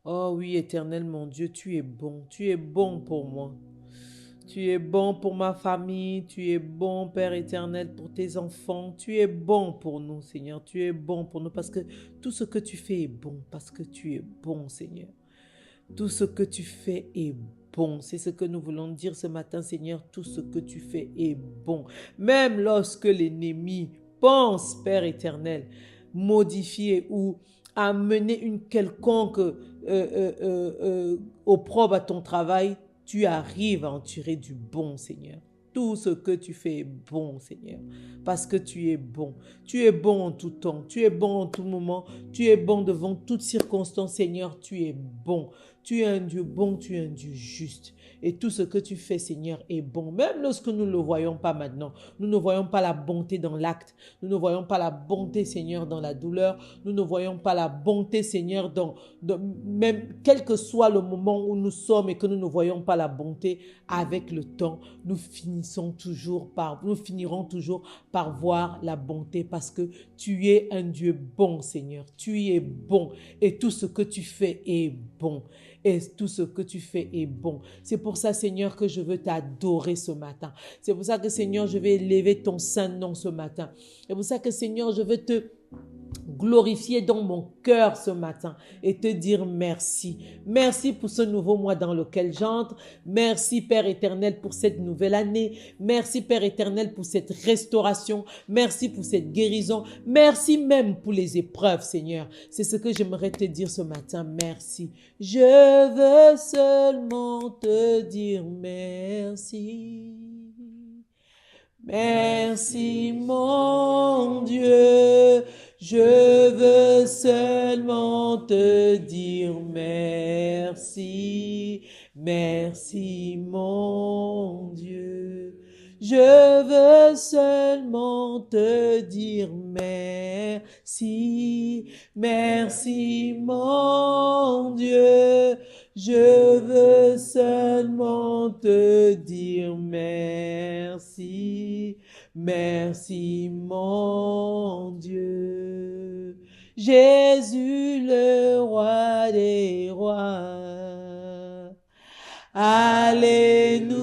Oh oui, Éternel mon Dieu, tu es bon. Tu es bon pour moi. Tu es bon pour ma famille. Tu es bon, Père éternel, pour tes enfants. Tu es bon pour nous, Seigneur. Tu es bon pour nous parce que tout ce que tu fais est bon. Parce que tu es bon, Seigneur. Tout ce que tu fais est bon. C'est ce que nous voulons dire ce matin, Seigneur. Tout ce que tu fais est bon. Même lorsque l'ennemi pense, Père éternel, modifier ou amener une quelconque opprobre à ton travail, tu arrives à en tirer du bon, Seigneur. Tout ce que tu fais est bon, Seigneur, parce que tu es bon. Tu es bon en tout temps, tu es bon en tout moment, tu es bon devant toutes circonstances, Seigneur, tu es bon. Tu es un Dieu bon, tu es un Dieu juste. Et tout ce que tu fais, Seigneur, est bon. Même lorsque nous ne le voyons pas maintenant, nous ne voyons pas la bonté dans l'acte, nous ne voyons pas la bonté, Seigneur, dans la douleur, nous ne voyons pas la bonté, Seigneur, même quel que soit le moment où nous sommes et que nous ne voyons pas la bonté, avec le temps, nous finirons toujours par voir la bonté parce que tu es un Dieu bon, Seigneur. Tu es bon et tout ce que tu fais est bon. Et tout ce que tu fais est bon. C'est pour ça, Seigneur, que je veux t'adorer ce matin. C'est pour ça que, Seigneur, je vais élever ton saint nom ce matin. C'est pour ça que, Seigneur, je veux te glorifier dans mon cœur ce matin et te dire merci. Merci pour ce nouveau mois dans lequel j'entre. Merci Père éternel pour cette nouvelle année. Merci Père éternel pour cette restauration. Merci pour cette guérison. Merci même pour les épreuves, Seigneur. C'est ce que j'aimerais te dire ce matin. Merci. Je veux seulement te dire merci. Merci mon Dieu, je veux seulement te dire merci. Merci mon Dieu, je veux seulement te dire merci. Merci mon Dieu, je veux seulement te dire merci. Merci mon Dieu. Jésus le roi des rois. Alléluia.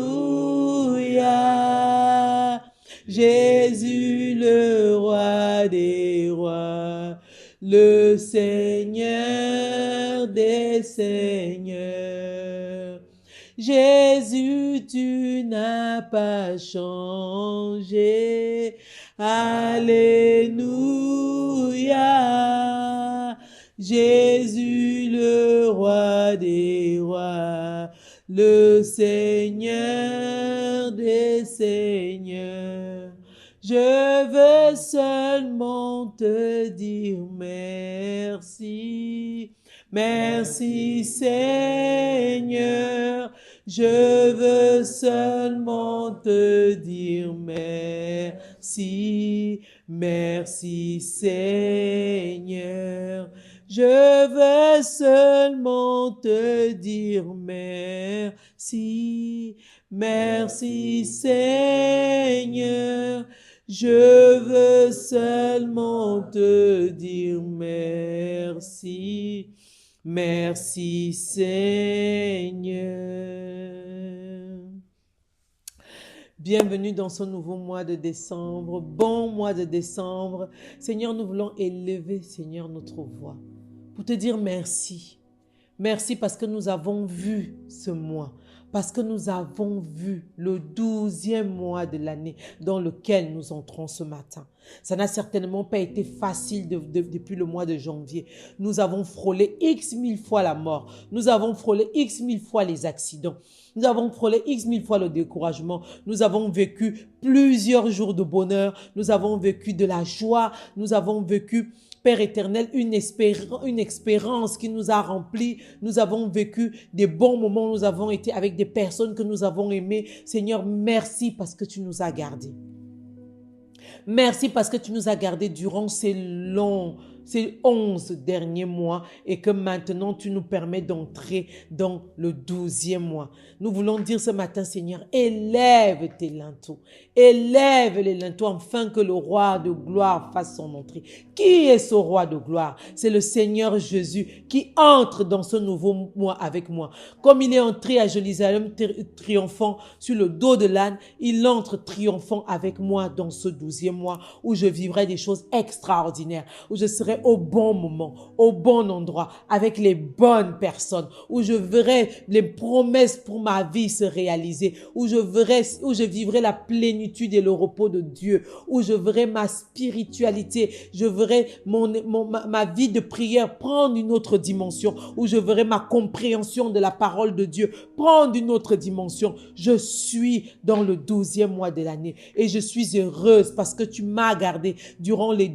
Jésus le roi des rois. Le Seigneur des seigneurs. Jésus, tu n'as pas changé. Alléluia. Jésus, le roi des rois, le Seigneur des seigneurs. Je veux seulement te dire merci. Merci Seigneur, je veux seulement te dire merci. Merci Seigneur, je veux seulement te dire merci. Merci Seigneur, je veux seulement te dire merci. Merci Seigneur. Bienvenue dans ce nouveau mois de décembre. Bon mois de décembre. Seigneur, nous voulons élever, Seigneur, notre voix pour te dire merci. Merci parce que nous avons vu ce mois, parce que nous avons vu le 12e mois de l'année dans lequel nous entrons ce matin. Ça n'a certainement pas été facile depuis le mois de janvier. Nous avons frôlé X mille fois la mort. Nous avons frôlé X mille fois les accidents. Nous avons frôlé X mille fois le découragement. Nous avons vécu plusieurs jours de bonheur. Nous avons vécu de la joie. Nous avons vécu, Père éternel, une espérance qui nous a remplis. Nous avons vécu des bons moments. Nous avons été avec des personnes que nous avons aimées. Seigneur, merci parce que tu nous as gardés. Merci parce que tu nous as gardés durant ces ces 11 derniers mois et que maintenant tu nous permets d'entrer dans le 12e mois. Nous voulons dire ce matin, Seigneur, élève tes linteaux, élève les linteaux afin que le roi de gloire fasse son entrée. Qui est ce roi de gloire? C'est le Seigneur Jésus qui entre dans ce nouveau mois avec moi. Comme il est entré à Jérusalem triomphant sur le dos de l'âne, il entre triomphant avec moi dans ce 12e mois où je vivrai des choses extraordinaires, où je serai au bon moment, au bon endroit, avec les bonnes personnes, où je verrai les promesses pour ma vie se réaliser, où je vivrai la plénitude et le repos de Dieu, où je verrai ma spiritualité, je verrai ma vie de prière prendre une autre dimension, où je verrai ma compréhension de la parole de Dieu prendre une autre dimension. Je suis dans le 12e mois de l'année et je suis heureuse parce que tu m'as gardé durant les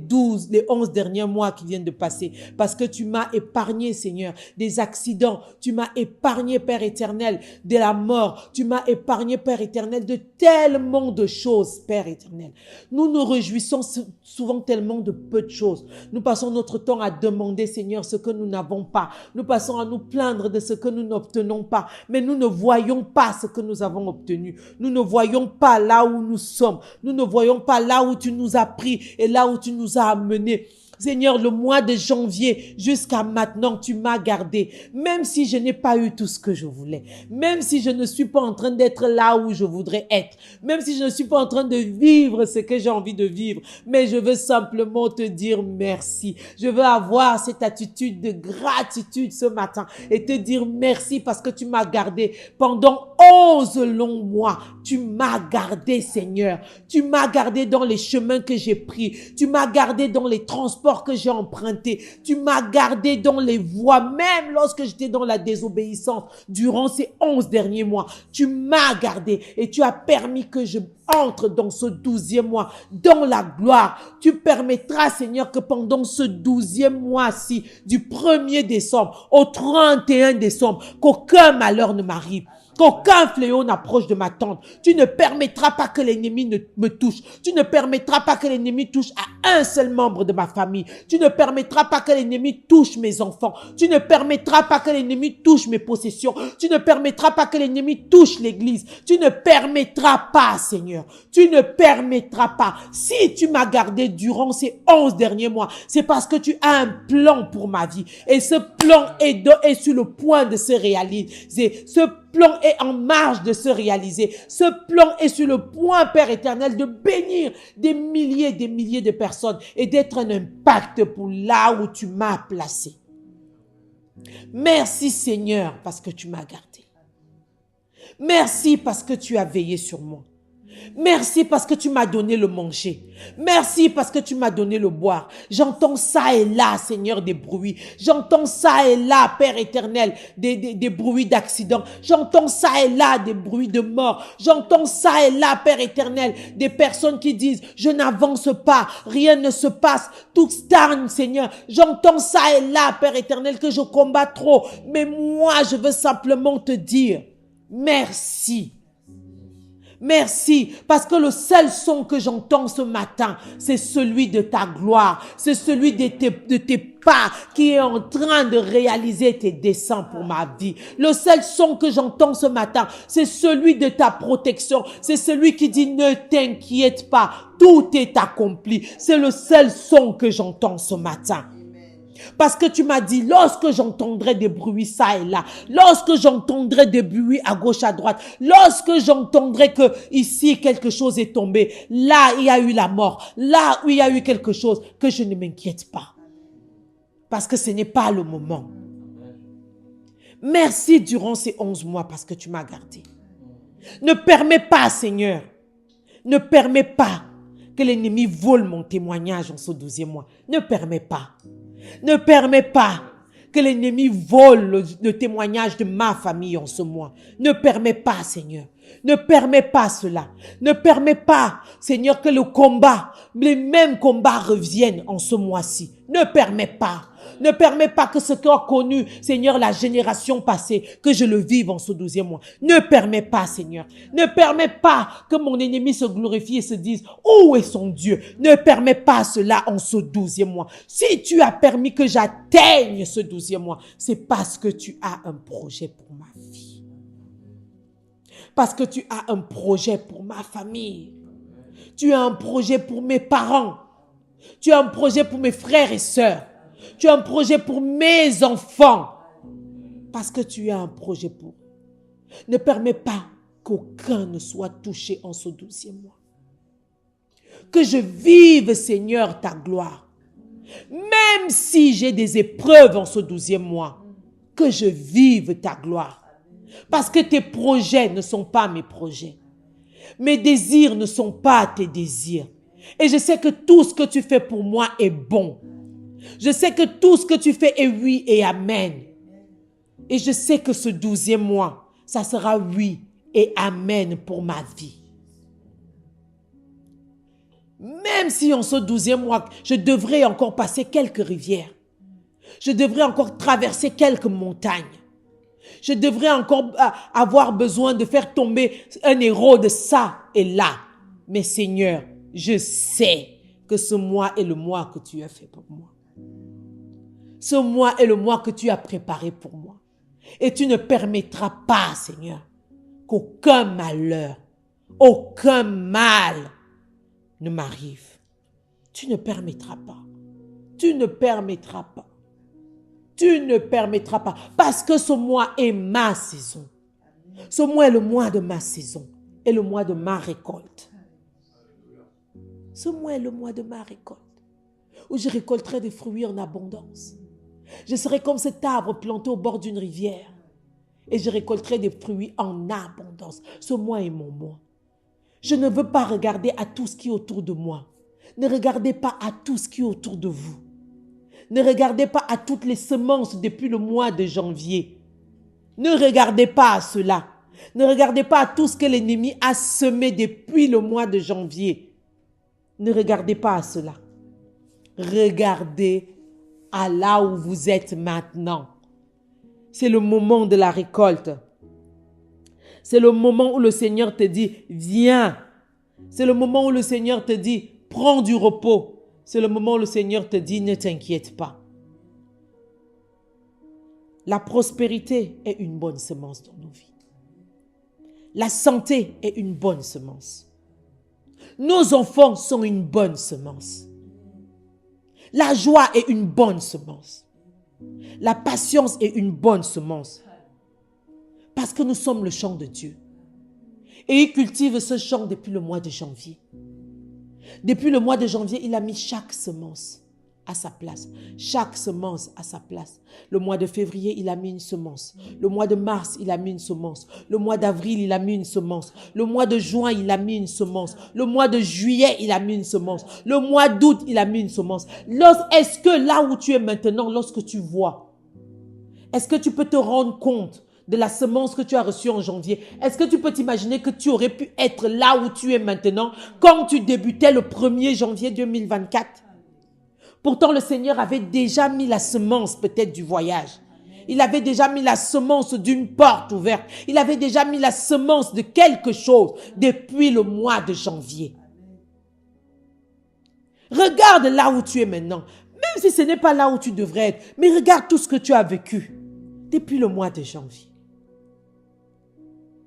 11 derniers mois qui viennent de passer, parce que tu m'as épargné, Seigneur, des accidents, tu m'as épargné, Père éternel, de la mort, tu m'as épargné, Père éternel, de tellement de choses, Père éternel. Nous nous réjouissons souvent tellement de peu de choses. Nous passons notre temps à demander, Seigneur, ce que nous n'avons pas. Nous passons à nous plaindre de ce que nous n'obtenons pas, mais nous ne voyons pas ce que nous avons obtenu. Nous ne voyons pas là où nous sommes. Nous ne voyons pas là où tu nous as pris et là où tu nous as amenés. Seigneur, le mois de janvier jusqu'à maintenant, tu m'as gardé. Même si je n'ai pas eu tout ce que je voulais, même si je ne suis pas en train d'être là où je voudrais être, même si je ne suis pas en train de vivre ce que j'ai envie de vivre, mais je veux simplement te dire merci. Je veux avoir cette attitude de gratitude ce matin et te dire merci parce que tu m'as gardé pendant 11 longs mois. Tu m'as gardé, Seigneur. Tu m'as gardé dans les chemins que j'ai pris. Tu m'as gardé dans les transports que j'ai empruntés. Tu m'as gardé dans les voies, même lorsque j'étais dans la désobéissance durant ces 11 derniers mois. Tu m'as gardé et tu as permis que je entre dans ce 12e mois, dans la gloire. Tu permettras, Seigneur, que pendant ce 12e mois-ci, du 1er décembre au 31 décembre, qu'aucun malheur ne m'arrive, qu'aucun fléau n'approche de ma tente. Tu ne permettras pas que l'ennemi ne me touche. Tu ne permettras pas que l'ennemi touche à un seul membre de ma famille. Tu ne permettras pas que l'ennemi touche mes enfants. Tu ne permettras pas que l'ennemi touche mes possessions. Tu ne permettras pas que l'ennemi touche l'église. Tu ne permettras pas, Seigneur. Tu ne permettras pas. Si tu m'as gardé durant ces 11 derniers mois, c'est parce que tu as un plan pour ma vie. Et ce plan est sur le point de se réaliser. Ce plan est en marge de se réaliser. Ce plan est sur le point, Père éternel, de bénir des milliers de personnes et d'être un impact pour là où tu m'as placé. Merci, Seigneur, parce que tu m'as gardé. Merci parce que tu as veillé sur moi. Merci parce que tu m'as donné le manger. Merci parce que tu m'as donné le boire. J'entends ça et là, Seigneur, des bruits. J'entends ça et là, Père éternel, des bruits d'accidents. J'entends ça et là, des bruits de mort. J'entends ça et là, Père éternel, des personnes qui disent, je n'avance pas, rien ne se passe, tout stagne, Seigneur. J'entends ça et là, Père éternel, que je combats trop. Mais moi, je veux simplement te dire, merci. Merci, parce que le seul son que j'entends ce matin, c'est celui de ta gloire, c'est celui de tes pas qui est en train de réaliser tes desseins pour ma vie. Le seul son que j'entends ce matin, c'est celui de ta protection, c'est celui qui dit ne t'inquiète pas, tout est accompli. C'est le seul son que j'entends ce matin. Parce que tu m'as dit, lorsque j'entendrai des bruits ça et là, lorsque j'entendrai des bruits à gauche, à droite, lorsque j'entendrai que ici quelque chose est tombé, là il y a eu la mort, là où il y a eu quelque chose, que je ne m'inquiète pas. Parce que ce n'est pas le moment. Merci durant ces 11 mois parce que tu m'as gardé. Ne permets pas, Seigneur, ne permets pas que l'ennemi vole mon témoignage en ce 12e mois. Ne permets pas. Ne permets pas que l'ennemi vole le témoignage de ma famille en ce mois. Ne permets pas, Seigneur. Ne permets pas cela. Ne permets pas, Seigneur, que les mêmes combats reviennent en ce mois-ci. Ne permets pas. Ne permets pas que ce qu'a connu, Seigneur, la génération passée, que je le vive en ce 12e mois. Ne permets pas, Seigneur. Ne permets pas que mon ennemi se glorifie et se dise, où est son Dieu? Ne permets pas cela en ce 12e mois. Si tu as permis que j'atteigne ce 12e mois, c'est parce que tu as un projet pour ma vie. Parce que tu as un projet pour ma famille. Tu as un projet pour mes parents. Tu as un projet pour mes frères et sœurs. Tu as un projet pour mes enfants. Parce que tu as un projet pour eux. Ne permets pas qu'aucun ne soit touché en ce 12e mois. Que je vive, Seigneur, ta gloire. Même si j'ai des épreuves en ce 12e mois, que je vive ta gloire. Parce que tes projets ne sont pas mes projets. Mes désirs ne sont pas tes désirs. Et je sais que tout ce que tu fais pour moi est bon. Je sais que tout ce que tu fais est oui et amen. Et je sais que ce 12e mois, ça sera oui et amen pour ma vie. Même si en ce 12e mois, je devrais encore passer quelques rivières. Je devrais encore traverser quelques montagnes. Je devrais encore avoir besoin de faire tomber un héros de ça et là. Mais Seigneur, je sais que ce mois est le mois que tu as fait pour moi. Ce mois est le mois que tu as préparé pour moi. Et tu ne permettras pas, Seigneur, qu'aucun malheur, aucun mal ne m'arrive. Tu ne permettras pas. Tu ne permettras pas. Tu ne permettras pas. Parce que ce mois est ma saison. Ce mois est le mois de ma saison. Et le mois de ma récolte. Ce mois est le mois de ma récolte. Où je récolterai des fruits en abondance. Je serai comme cet arbre planté au bord d'une rivière. Et je récolterai des fruits en abondance. Ce mois est mon mois. Je ne veux pas regarder à tout ce qui est autour de moi. Ne regardez pas à tout ce qui est autour de vous. Ne regardez pas à toutes les semences depuis le mois de janvier. Ne regardez pas à cela. Ne regardez pas à tout ce que l'ennemi a semé depuis le mois de janvier. Ne regardez pas à cela. Regardez à là où vous êtes maintenant. C'est le moment de la récolte. C'est le moment où le Seigneur te dit, viens. C'est le moment où le Seigneur te dit, prends du repos. C'est le moment où le Seigneur te dit, ne t'inquiète pas. La prospérité est une bonne semence dans nos vies. La santé est une bonne semence. Nos enfants sont une bonne semence. La joie est une bonne semence. La patience est une bonne semence. Parce que nous sommes le champ de Dieu. Et il cultive ce champ depuis le mois de janvier. Depuis le mois de janvier, il a mis chaque semence à sa place. Chaque semence à sa place. Le mois de février, il a mis une semence. Le mois de mars, il a mis une semence. Le mois d'avril, il a mis une semence. Le mois de juin, il a mis une semence. Le mois de juillet, il a mis une semence. Le mois d'août, il a mis une semence. Est-ce que là où tu es maintenant, lorsque tu vois, est-ce que tu peux te rendre compte de la semence que tu as reçue en janvier? Est-ce que tu peux t'imaginer que tu aurais pu être là où tu es maintenant quand tu débutais le 1er janvier 2024? Pourtant, le Seigneur avait déjà mis la semence peut-être du voyage. Il avait déjà mis la semence d'une porte ouverte. Il avait déjà mis la semence de quelque chose depuis le mois de janvier. Regarde là où tu es maintenant. Même si ce n'est pas là où tu devrais être. Mais regarde tout ce que tu as vécu depuis le mois de janvier.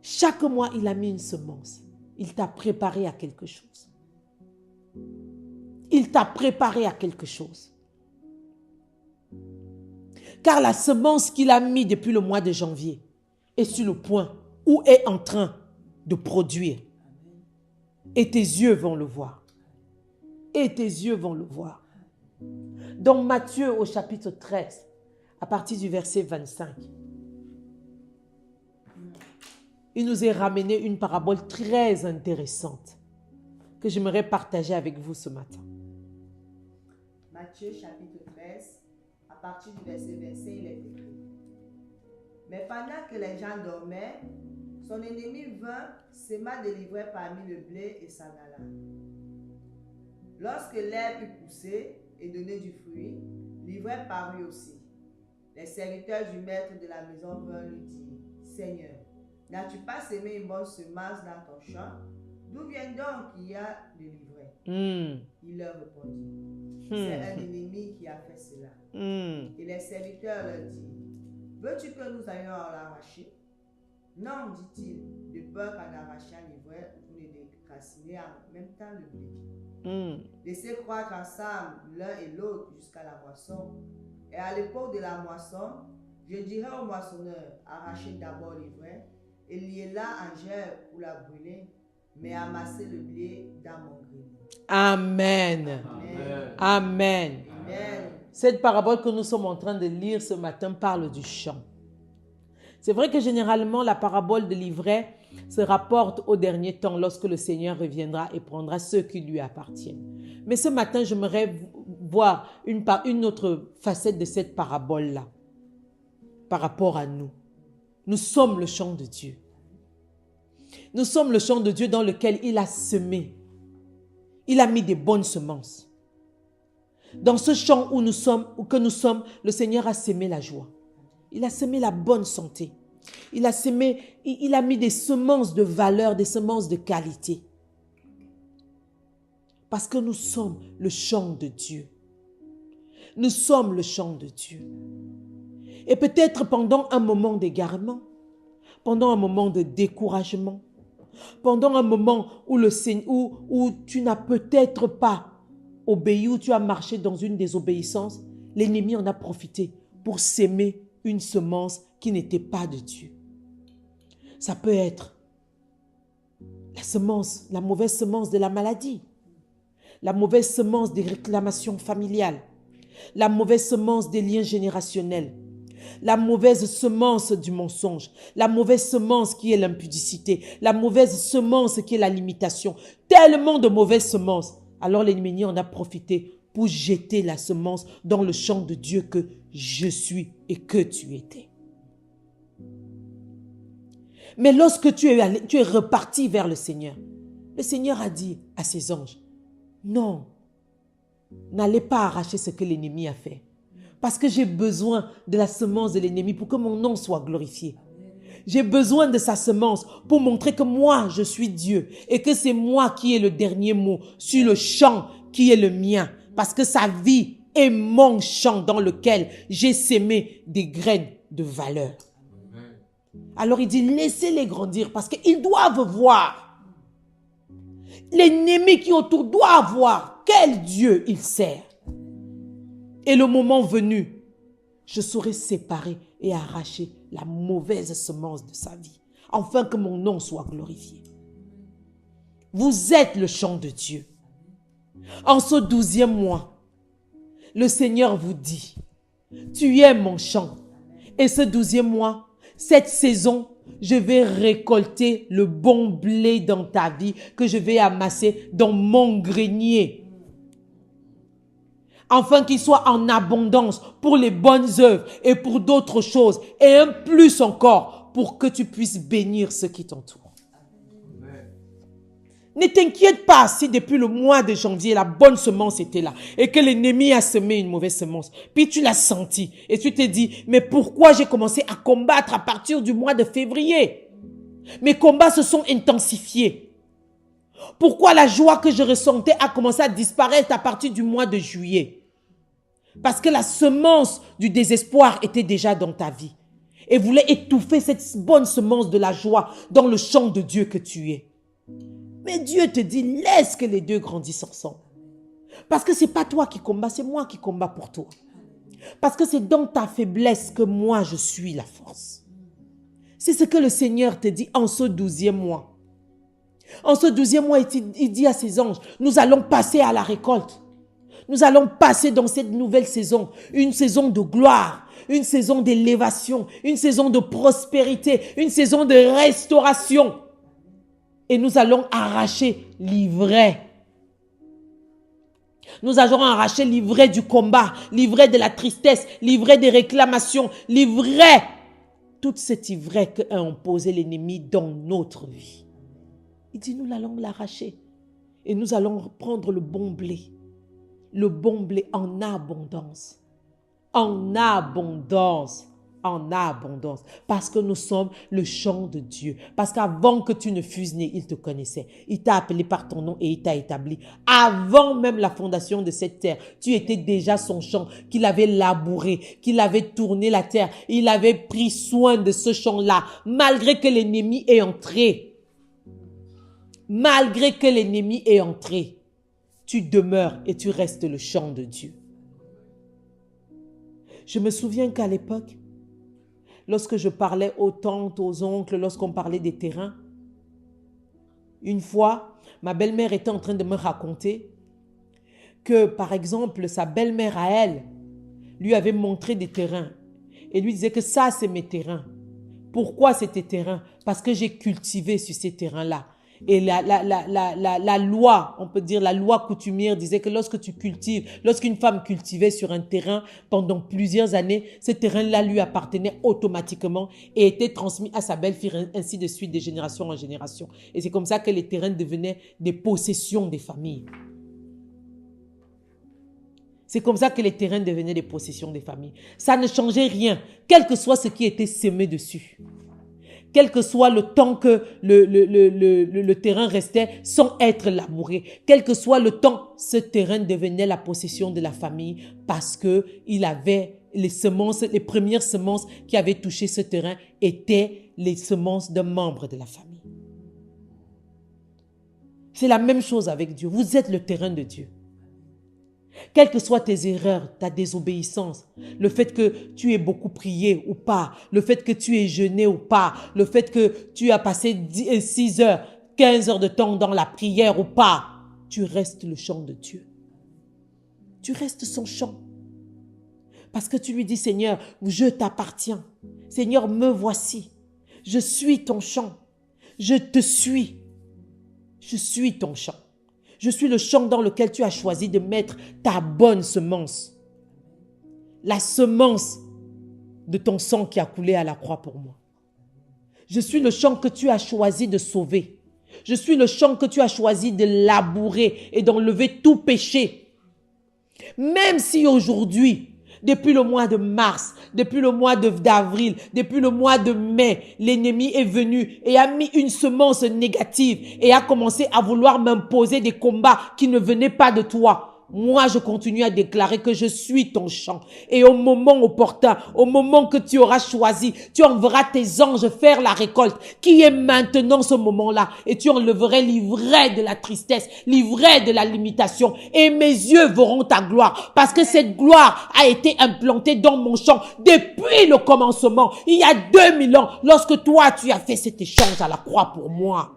Chaque mois, il a mis une semence. Il t'a préparé à quelque chose. Il t'a préparé à quelque chose. Car la semence qu'il a mis depuis le mois de janvier est sur le point ou est en train de produire. Et tes yeux vont le voir. Et tes yeux vont le voir. Dans Matthieu au chapitre 13, à partir du verset 25, il nous est ramené une parabole très intéressante que j'aimerais partager avec vous ce matin. Matthieu chapitre 13, à partir du verset 25, il est écrit. Mais pendant que les gens dormaient, son ennemi vint, sema de l'ivraie parmi le blé et s'en alla. Lorsque l'herbe eut poussé et donné du fruit, L'ivraie parut aussi. Les serviteurs du maître de la maison vinrent lui dire, Seigneur, n'as-tu pas semé une bonne semence dans ton champ? D'où vient donc qu'il y a de l'ivraie? Il leur répondit, c'est un ennemi qui a fait cela. Et les serviteurs leur dirent, veux-tu que nous allions l'arracher? Non, dit-il, de peur qu'en arrachant l'ivraie, vous ne déracinez en même temps le blé. Laissez croître ensemble l'un et l'autre jusqu'à la moisson. Et à l'époque de la moisson, je dirai au moissonneur, arrachez d'abord l'ivraie et liez-la en gerbes pour la brûler, mais amassez le blé dans mon grenier. Amen. Amen. Amen. Amen. Cette parabole que nous sommes en train de lire ce matin parle du champ. C'est vrai que généralement, la parabole de l'ivraie se rapporte au dernier temps lorsque le Seigneur reviendra et prendra ceux qui lui appartiennent. Mais ce matin, j'aimerais voir une autre facette de cette parabole-là par rapport à nous. Nous sommes le champ de Dieu. Nous sommes le champ de Dieu dans lequel il a semé. Il a mis des bonnes semences. Dans ce champ où nous sommes, le Seigneur a semé la joie. Il a semé la bonne santé. Il a mis des semences de valeur, des semences de qualité. Parce que nous sommes le champ de Dieu. Nous sommes le champ de Dieu. Et peut-être pendant un moment d'égarement, pendant un moment de découragement, pendant un moment où tu n'as peut-être pas obéi, où tu as marché dans une désobéissance, l'ennemi en a profité pour s'aimer une semence qui n'était pas de Dieu. Ça peut être la mauvaise semence de la maladie, la mauvaise semence des réclamations familiales, la mauvaise semence des liens générationnels, la mauvaise semence du mensonge, la mauvaise semence qui est l'impudicité, la mauvaise semence qui est la limitation. Tellement de mauvaises semences. Alors l'ennemi en a profité pour jeter la semence dans le champ de Dieu que je suis et que tu étais. Mais lorsque tu es reparti vers le Seigneur a dit à ses anges, non, n'allez pas arracher ce que l'ennemi a fait. Parce que j'ai besoin de la semence de l'ennemi pour que mon nom soit glorifié. J'ai besoin de sa semence pour montrer que moi, je suis Dieu et que c'est moi qui ai le dernier mot sur le champ qui est le mien. Parce que sa vie est mon champ dans lequel j'ai sémé des graines de valeur. Alors il dit, laissez-les grandir parce qu'ils doivent voir. L'ennemi qui est autour doit voir quel Dieu il sert. Et le moment venu, je saurai séparer et arracher la mauvaise semence de sa vie, afin que mon nom soit glorifié. Vous êtes le champ de Dieu. En ce 12e mois, le Seigneur vous dit, tu es mon champ. Et ce 12e mois, cette saison, je vais récolter le bon blé dans ta vie que je vais amasser dans mon grenier. Afin qu'il soit en abondance pour les bonnes œuvres et pour d'autres choses. Et un plus encore pour que tu puisses bénir ceux qui t'entourent. Ne t'inquiète pas si depuis le mois de janvier, la bonne semence était là et que l'ennemi a semé une mauvaise semence. Puis tu l'as senti et tu t'es dit, mais pourquoi j'ai commencé à combattre à partir du mois de février? Mes combats se sont intensifiés. Pourquoi la joie que je ressentais a commencé à disparaître à partir du mois de juillet? Parce que la semence du désespoir était déjà dans ta vie et voulait étouffer cette bonne semence de la joie dans le champ de Dieu que tu es. Mais Dieu te dit, laisse que les deux grandissent ensemble. Parce que ce n'est pas toi qui combats, c'est moi qui combats pour toi. Parce que c'est dans ta faiblesse que moi je suis la force. C'est ce que le Seigneur te dit en ce 12e mois. En ce 12e mois, il dit à ses anges, nous allons passer à la récolte. Nous allons passer dans cette nouvelle saison, une saison de gloire, une saison d'élévation, une saison de prospérité, une saison de restauration. Et nous allons arracher l'ivraie. Nous allons arracher l'ivraie du combat, l'ivraie de la tristesse, l'ivraie des réclamations, l'ivraie, toute cette ivraie qu'a imposé l'ennemi dans notre vie. Il dit, nous allons l'arracher et nous allons prendre le bon blé en abondance, En abondance. En abondance. Parce que nous sommes le champ de Dieu. Parce qu'avant que tu ne fuses né, il te connaissait. Il t'a appelé par ton nom et il t'a établi. Avant même la fondation de cette terre, tu étais déjà son champ, qu'il avait labouré, qu'il avait tourné la terre. Il avait pris soin de ce champ-là, malgré que l'ennemi est entré. Malgré que l'ennemi est entré, tu demeures et tu restes le champ de Dieu. Je me souviens qu'à l'époque, lorsque je parlais aux tantes, aux oncles, lorsqu'on parlait des terrains, une fois, ma belle-mère était en train de me raconter que, par exemple, sa belle-mère à elle lui avait montré des terrains et lui disait que ça, c'est mes terrains. Pourquoi c'est tes terrains? Parce que j'ai cultivé sur ces terrains-là. Et la loi, on peut dire la loi coutumière disait que lorsque tu cultives, lorsqu'une femme cultivait sur un terrain pendant plusieurs années, ce terrain-là lui appartenait automatiquement et était transmis à sa belle-fille, ainsi de suite, de génération en génération. Et c'est comme ça que les terrains devenaient des possessions des familles. C'est comme ça que les terrains devenaient des possessions des familles. Ça ne changeait rien, quel que soit ce qui était semé dessus. Quel que soit le temps que le terrain restait sans être labouré, quel que soit le temps, ce terrain devenait la possession de la famille parce qu'il avait les semences, les premières semences qui avaient touché ce terrain étaient les semences d'un membre de la famille. C'est la même chose avec Dieu. Vous êtes le terrain de Dieu. Quelles que soient tes erreurs, ta désobéissance, le fait que tu aies beaucoup prié ou pas, le fait que tu aies jeûné ou pas, le fait que tu as passé 6 heures, 15 heures de temps dans la prière ou pas, tu restes le champ de Dieu. Tu restes son champ. Parce que tu lui dis, Seigneur, je t'appartiens. Seigneur, me voici. Je suis ton champ. Je te suis. Je suis ton champ. Je suis le champ dans lequel tu as choisi de mettre ta bonne semence. La semence de ton sang qui a coulé à la croix pour moi. Je suis le champ que tu as choisi de sauver. Je suis le champ que tu as choisi de labourer et d'enlever tout péché. Même si aujourd'hui, depuis le mois de mars, depuis le mois d'avril, depuis le mois de mai, l'ennemi est venu et a mis une semence négative et a commencé à vouloir m'imposer des combats qui ne venaient pas de toi. Moi, je continue à déclarer que je suis ton champ. Et au moment opportun, au moment que tu auras choisi, tu enverras tes anges faire la récolte, qui est maintenant ce moment-là. Et tu enlèveras l'ivraie de la tristesse, l'ivraie de la limitation. Et mes yeux verront ta gloire. Parce que cette gloire a été implantée dans mon champ depuis le commencement. Il y a 2000 ans, lorsque toi, tu as fait cet échange à la croix pour moi.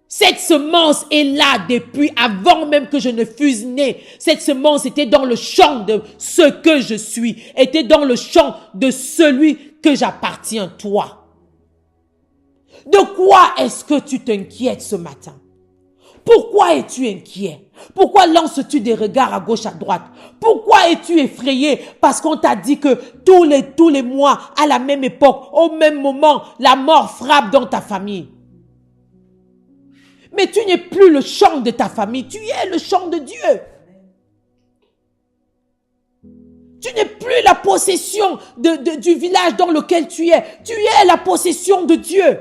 Cette semence est là depuis avant même que je ne fusse né. Cette semence était dans le champ de ce que je suis, était dans le champ de celui que j'appartiens, toi. De quoi est-ce que tu t'inquiètes ce matin? Pourquoi es-tu inquiet? Pourquoi lances-tu des regards à gauche, à droite? Pourquoi es-tu effrayé? Parce qu'on t'a dit que tous les mois, à la même époque, au même moment, la mort frappe dans ta famille. Mais tu n'es plus le champ de ta famille, tu es le champ de Dieu. Tu n'es plus la possession du village dans lequel tu es la possession de Dieu.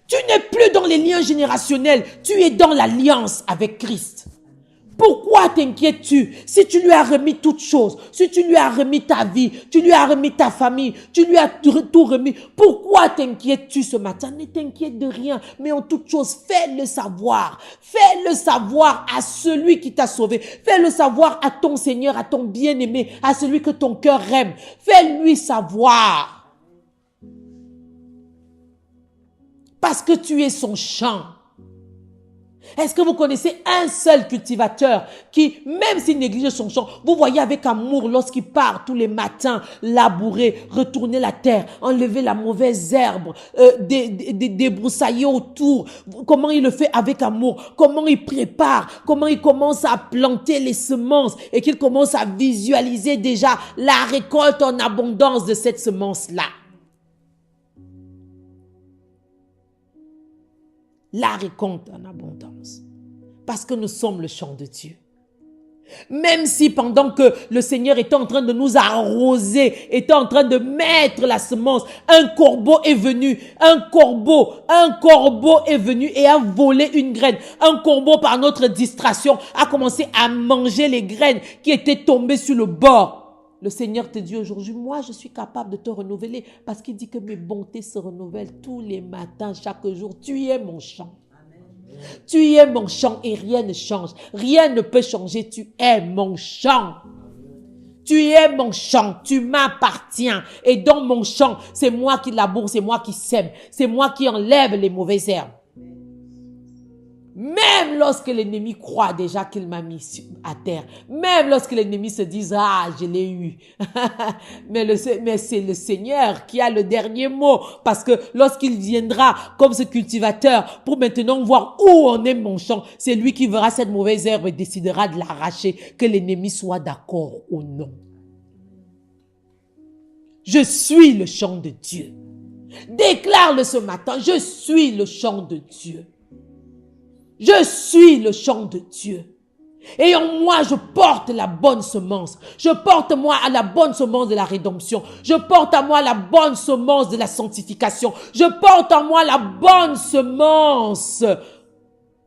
Tu n'es plus dans les liens générationnels, tu es dans l'alliance avec Christ. Pourquoi t'inquiètes-tu si tu lui as remis toutes choses, si tu lui as remis ta vie, tu lui as remis ta famille, tu lui as tout remis? Pourquoi t'inquiètes-tu ce matin? Ne t'inquiète de rien, mais en toute chose, fais-le savoir. Fais-le savoir à celui qui t'a sauvé. Fais-le savoir à ton Seigneur, à ton bien-aimé, à celui que ton cœur aime. Fais-lui savoir. Parce que tu es son champ. Est-ce que vous connaissez un seul cultivateur qui, même s'il néglige son champ, vous voyez avec amour lorsqu'il part tous les matins labourer, retourner la terre, enlever la mauvaise herbe, débroussailler autour, comment il le fait avec amour, comment il prépare, comment il commence à planter les semences et qu'il commence à visualiser déjà la récolte en abondance de cette semence-là. La récolte en abondance. Parce que nous sommes le champ de Dieu. Même si pendant que le Seigneur était en train de nous arroser, était en train de mettre la semence, un corbeau est venu est venu et a volé une graine. Un corbeau, par notre distraction, a commencé à manger les graines qui étaient tombées sur le bord. Le Seigneur te dit aujourd'hui, moi je suis capable de te renouveler parce qu'il dit que mes bontés se renouvellent tous les matins, chaque jour. Tu es mon champ. Tu es mon champ et rien ne change. Rien ne peut changer. Tu es mon champ. Tu es mon champ. Tu m'appartiens. Et dans mon champ, c'est moi qui laboure, c'est moi qui sème. C'est moi qui enlève les mauvaises herbes. Même lorsque l'ennemi croit déjà qu'il m'a mis à terre. Même lorsque l'ennemi se dit, ah, je l'ai eu. mais c'est le Seigneur qui a le dernier mot. Parce que lorsqu'il viendra comme ce cultivateur pour maintenant voir où en est mon champ, c'est lui qui verra cette mauvaise herbe et décidera de l'arracher, que l'ennemi soit d'accord ou non. Je suis le champ de Dieu. Déclare-le ce matin, je suis le champ de Dieu. Je suis le champ de Dieu. Et en moi, je porte la bonne semence. Je porte moi à la bonne semence de la rédemption. Je porte à moi la bonne semence de la sanctification. Je porte en moi la bonne semence.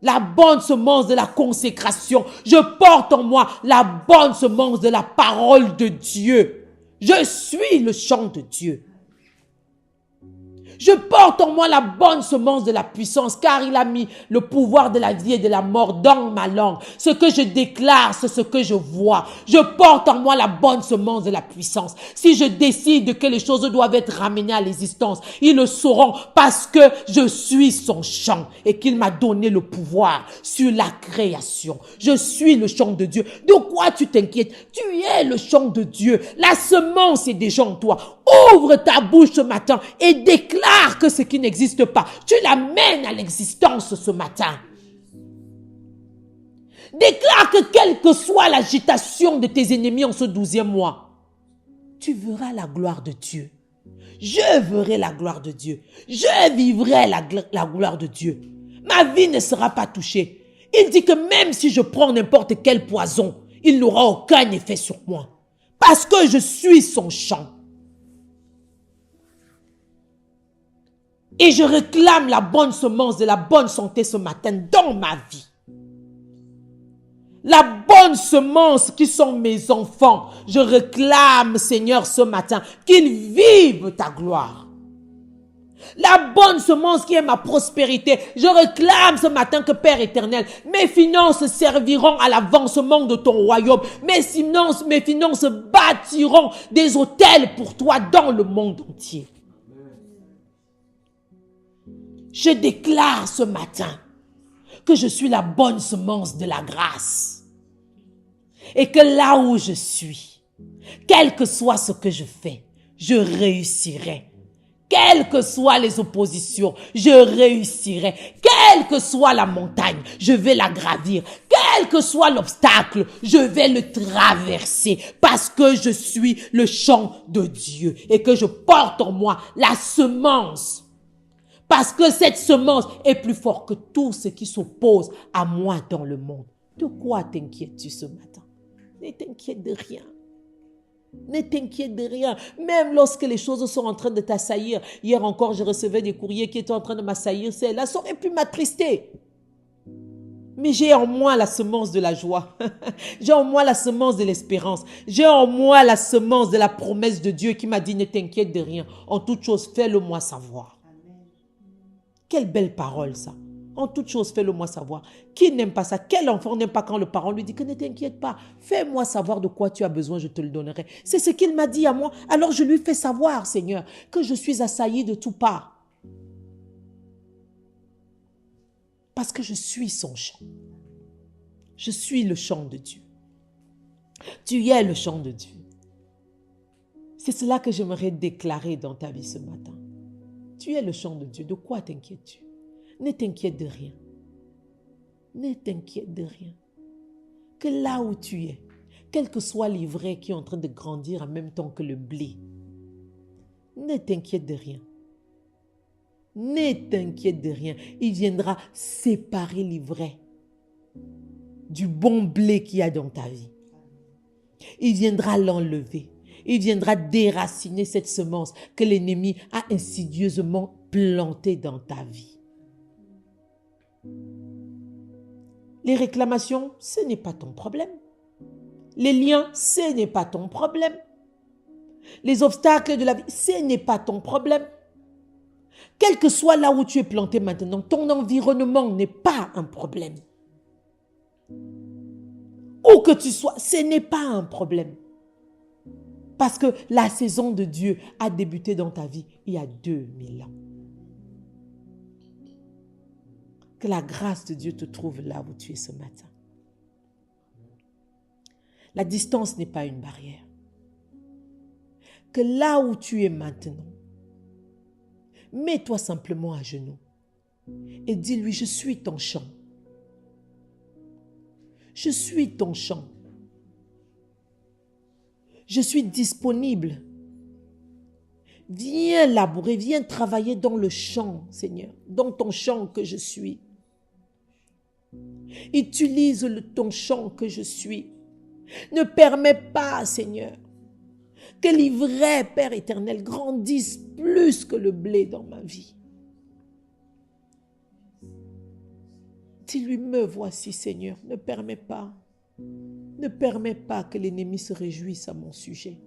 La bonne semence de la consécration. Je porte en moi la bonne semence de la parole de Dieu. Je suis le champ de Dieu. Je porte en moi la bonne semence de la puissance, car il a mis le pouvoir de la vie et de la mort dans ma langue. Ce que je déclare, c'est ce que je vois. Je porte en moi la bonne semence de la puissance. Si je décide que les choses doivent être ramenées à l'existence, ils le sauront parce que je suis son champ et qu'il m'a donné le pouvoir sur la création. Je suis le champ de Dieu. De quoi tu t'inquiètes? Tu es le champ de Dieu. La semence est déjà en toi. Ouvre ta bouche ce matin et déclare que ce qui n'existe pas, tu l'amènes à l'existence ce matin. Déclare que quelle que soit l'agitation de tes ennemis en ce 12e mois, tu verras la gloire de Dieu. Je verrai la gloire de Dieu. Je vivrai la gloire de Dieu. Ma vie ne sera pas touchée. Il dit que même si je prends n'importe quel poison, il n'aura aucun effet sur moi. Parce que je suis son champ. Et je réclame la bonne semence de la bonne santé ce matin dans ma vie. La bonne semence qui sont mes enfants. Je réclame, Seigneur, ce matin, qu'ils vivent ta gloire. La bonne semence qui est ma prospérité. Je réclame ce matin que, Père éternel, mes finances serviront à l'avancement de ton royaume. Mes finances bâtiront des hôtels pour toi dans le monde entier. Je déclare ce matin que je suis la bonne semence de la grâce. Et que là où je suis, quel que soit ce que je fais, je réussirai. Quelles que soient les oppositions, je réussirai. Quelle que soit la montagne, je vais la gravir. Quel que soit l'obstacle, je vais le traverser. Parce que je suis le champ de Dieu et que je porte en moi la semence. Parce que cette semence est plus forte que tout ce qui s'oppose à moi dans le monde. De quoi t'inquiètes-tu ce matin? Ne t'inquiète de rien. Ne t'inquiète de rien. Même lorsque les choses sont en train de t'assaillir. Hier encore, je recevais des courriers qui étaient en train de m'assaillir. Cela aurait pu m'attrister. Mais j'ai en moi la semence de la joie. J'ai en moi la semence de l'espérance. J'ai en moi la semence de la promesse de Dieu qui m'a dit ne t'inquiète de rien. En toute chose, fais-le-moi savoir. Quelle belle parole ça. En toute chose, fais-le-moi savoir. Qui n'aime pas ça? Quel enfant n'aime pas quand le parent lui dit que ne t'inquiète pas. Fais-moi savoir de quoi tu as besoin, je te le donnerai. C'est ce qu'il m'a dit à moi. Alors je lui fais savoir, Seigneur, que je suis assailli de toutes parts. Parce que je suis son champ. Je suis le champ de Dieu. Tu es le champ de Dieu. C'est cela que j'aimerais déclarer dans ta vie ce matin. Tu es le champ de Dieu. De quoi t'inquiètes-tu? Ne t'inquiète de rien. Ne t'inquiète de rien. Que là où tu es, quel que soit l'ivraie qui est en train de grandir en même temps que le blé, ne t'inquiète de rien. Ne t'inquiète de rien. Il viendra séparer l'ivraie du bon blé qu'il y a dans ta vie. Il viendra l'enlever. Il viendra déraciner cette semence que l'ennemi a insidieusement plantée dans ta vie. Les réclamations, ce n'est pas ton problème. Les liens, ce n'est pas ton problème. Les obstacles de la vie, ce n'est pas ton problème. Quel que soit là où tu es planté maintenant, ton environnement n'est pas un problème. Où que tu sois, ce n'est pas un problème. Parce que la saison de Dieu a débuté dans ta vie il y a 2000 ans. Que la grâce de Dieu te trouve là où tu es ce matin. La distance n'est pas une barrière. Que là où tu es maintenant, mets-toi simplement à genoux et dis-lui, je suis ton champ. Je suis ton champ. Je suis disponible. Viens labourer, viens travailler dans le champ, Seigneur, dans ton champ que je suis. Utilise ton champ que je suis. Ne permets pas, Seigneur, que l'ivraie, Père éternel, grandisse plus que le blé dans ma vie. Dis-lui, me voici, Seigneur, ne permets pas. Ne permets pas que l'ennemi se réjouisse à mon sujet.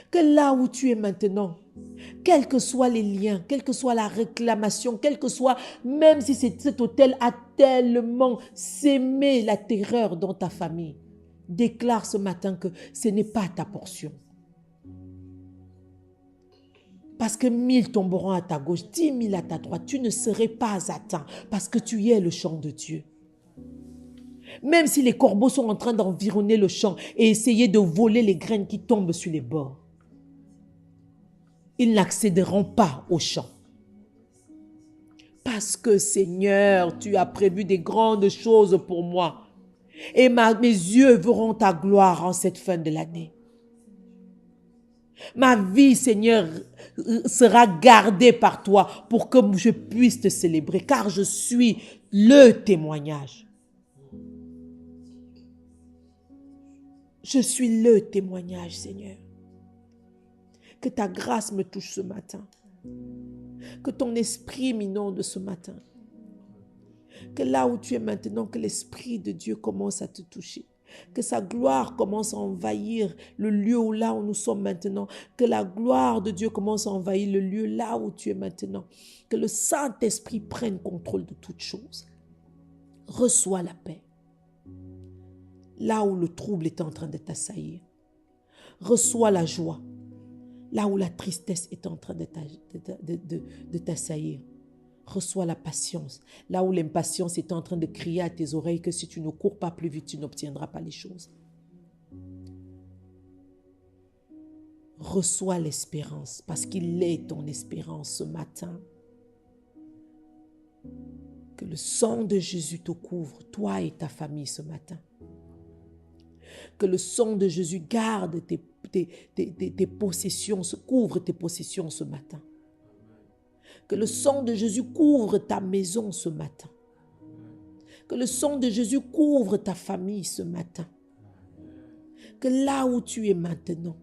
Que là où tu es maintenant, quels que soient les liens, quelle que soit la réclamation, quel que soit, même si cet hôtel a tellement sémé la terreur dans ta famille, déclare ce matin que ce n'est pas ta portion. Parce que 1000 tomberont à ta gauche, 10 000 à ta droite, tu ne serais pas atteint parce que tu es le champ de Dieu. Même si les corbeaux sont en train d'environner le champ et essayer de voler les graines qui tombent sur les bords, ils n'accéderont pas au champ. Parce que Seigneur, tu as prévu des grandes choses pour moi. Et mes yeux verront ta gloire en cette fin de l'année. Ma vie, Seigneur, sera gardée par toi pour que je puisse te célébrer, car je suis le témoignage. Je suis le témoignage, Seigneur. Que ta grâce me touche ce matin. Que ton esprit m'inonde ce matin. Que là où tu es maintenant, que l'Esprit de Dieu commence à te toucher. Que sa gloire commence à envahir le lieu où là où nous sommes maintenant. Que la gloire de Dieu commence à envahir le lieu là où tu es maintenant. Que le Saint-Esprit prenne contrôle de toutes choses. Reçois la paix. Là où le trouble est en train de t'assaillir. Reçois la joie. Là où la tristesse est en train de t'assaillir. Reçois la patience. Là où l'impatience est en train de crier à tes oreilles que si tu ne cours pas plus vite, tu n'obtiendras pas les choses. Reçois l'espérance parce qu'il est ton espérance ce matin. Que le sang de Jésus te couvre, toi et ta famille ce matin. Que le sang de Jésus garde tes possessions, couvre tes possessions ce matin. Que le sang de Jésus couvre ta maison ce matin. Que le sang de Jésus couvre ta famille ce matin. Que là où tu es maintenant,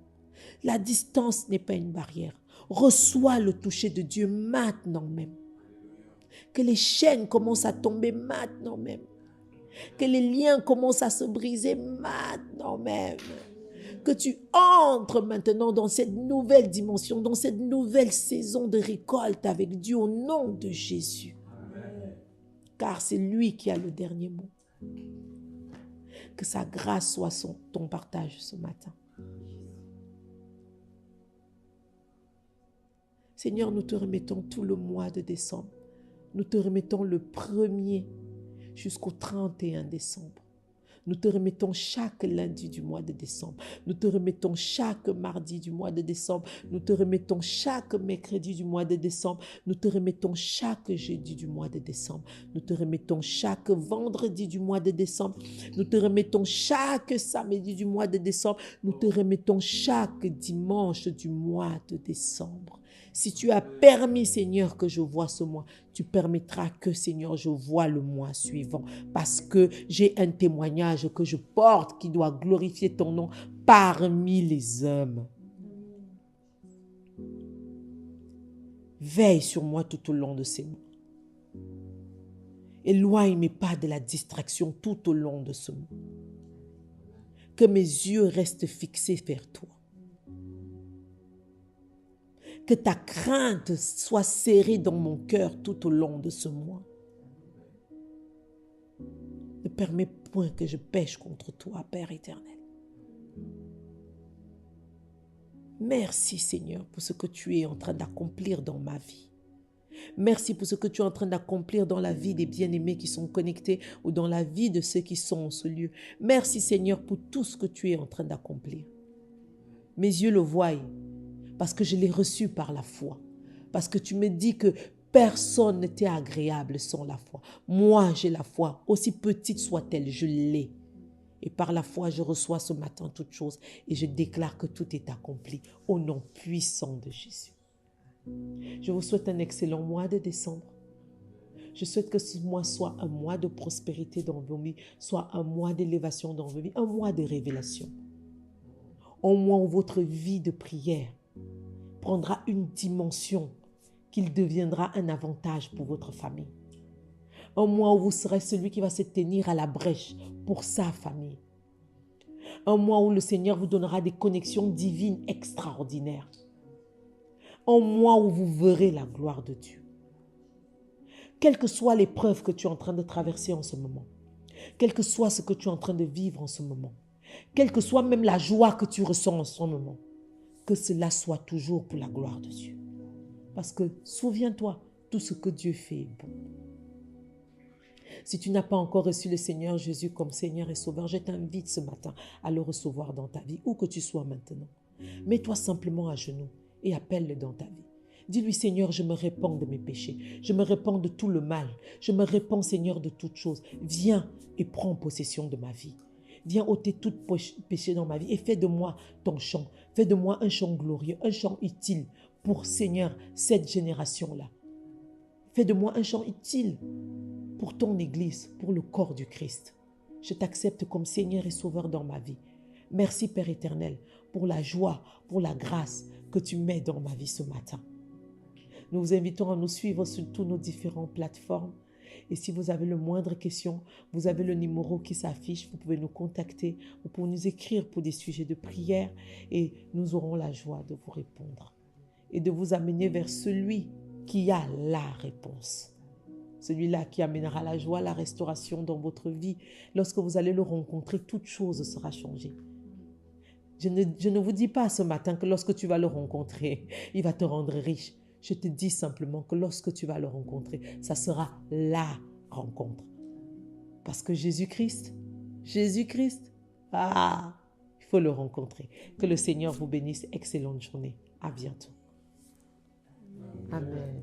la distance n'est pas une barrière. Reçois le toucher de Dieu maintenant même. Que les chaînes commencent à tomber maintenant même. Que les liens commencent à se briser maintenant même. Que tu entres maintenant dans cette nouvelle dimension, dans cette nouvelle saison de récolte avec Dieu au nom de Jésus. Amen. Car c'est lui qui a le dernier mot. Que sa grâce soit ton partage ce matin. Seigneur, nous te remettons tout le mois de décembre. Nous te remettons le 1er jusqu'au 31 décembre. Nous te remettons chaque lundi du mois de décembre. Nous te remettons chaque mardi du mois de décembre. Nous te remettons chaque mercredi du mois de décembre. Nous te remettons chaque jeudi du mois de décembre. Nous te remettons chaque vendredi du mois de décembre. Nous te remettons chaque samedi du mois de décembre. Nous te remettons chaque dimanche du mois de décembre. Si tu as permis, Seigneur, que je vois ce mois, tu permettras que, Seigneur, je vois le mois suivant. Parce que j'ai un témoignage que je porte qui doit glorifier ton nom parmi les hommes. Veille sur moi tout au long de ces mois. Éloigne mes pas de la distraction tout au long de ce mois. Que mes yeux restent fixés vers toi. Que ta crainte soit serrée dans mon cœur tout au long de ce mois. Ne permets point que je pêche contre toi, Père éternel. Merci, Seigneur, pour ce que tu es en train d'accomplir dans ma vie. Merci pour ce que tu es en train d'accomplir dans la vie des bien-aimés qui sont connectés ou dans la vie de ceux qui sont en ce lieu. Merci, Seigneur, pour tout ce que tu es en train d'accomplir. Mes yeux le voient parce que je l'ai reçu par la foi. Parce que tu me dis que personne n'était agréable sans la foi. Moi, j'ai la foi, aussi petite soit-elle, je l'ai. Et par la foi, je reçois ce matin toutes choses et je déclare que tout est accompli au nom puissant de Jésus. Je vous souhaite un excellent mois de décembre. Je souhaite que ce mois soit un mois de prospérité dans vos vies, soit un mois d'élévation dans vos vies, un mois de révélation. Un mois où votre vie de prière prendra une dimension qu'il deviendra un avantage pour votre famille. Un mois où vous serez celui qui va se tenir à la brèche pour sa famille. Un mois où le Seigneur vous donnera des connexions divines extraordinaires. Un mois où vous verrez la gloire de Dieu. Quelle que soit l'épreuve que tu es en train de traverser en ce moment, quel que soit ce que tu es en train de vivre en ce moment, quelle que soit même la joie que tu ressens en ce moment, que cela soit toujours pour la gloire de Dieu. Parce que souviens-toi, tout ce que Dieu fait est bon. Si tu n'as pas encore reçu le Seigneur Jésus comme Seigneur et Sauveur, je t'invite ce matin à le recevoir dans ta vie, où que tu sois maintenant. Mets-toi simplement à genoux et appelle-le dans ta vie. Dis-lui, Seigneur, je me répands de mes péchés. Je me répands de tout le mal. Je me répands, Seigneur, de toutes choses. Viens et prends possession de ma vie. Viens ôter tout péché dans ma vie et fais de moi ton chant. Fais de moi un chant glorieux, un chant utile pour, Seigneur, cette génération-là. Fais de moi un chant utile pour ton Église, pour le corps du Christ. Je t'accepte comme Seigneur et Sauveur dans ma vie. Merci, Père éternel, pour la joie, pour la grâce que tu mets dans ma vie ce matin. Nous vous invitons à nous suivre sur toutes nos différentes plateformes. Et si vous avez le moindre question, vous avez le numéro qui s'affiche. Vous pouvez nous contacter, vous pouvez nous écrire pour des sujets de prière et nous aurons la joie de vous répondre et de vous amener vers celui qui a la réponse. Celui-là qui amènera la joie, la restauration dans votre vie. Lorsque vous allez le rencontrer, toute chose sera changée. Je ne vous dis pas ce matin que lorsque tu vas le rencontrer, il va te rendre riche. Je te dis simplement que lorsque tu vas le rencontrer, ça sera la rencontre. Parce que Jésus-Christ, il faut le rencontrer. Que le Seigneur vous bénisse. Excellente journée. À bientôt. Amen.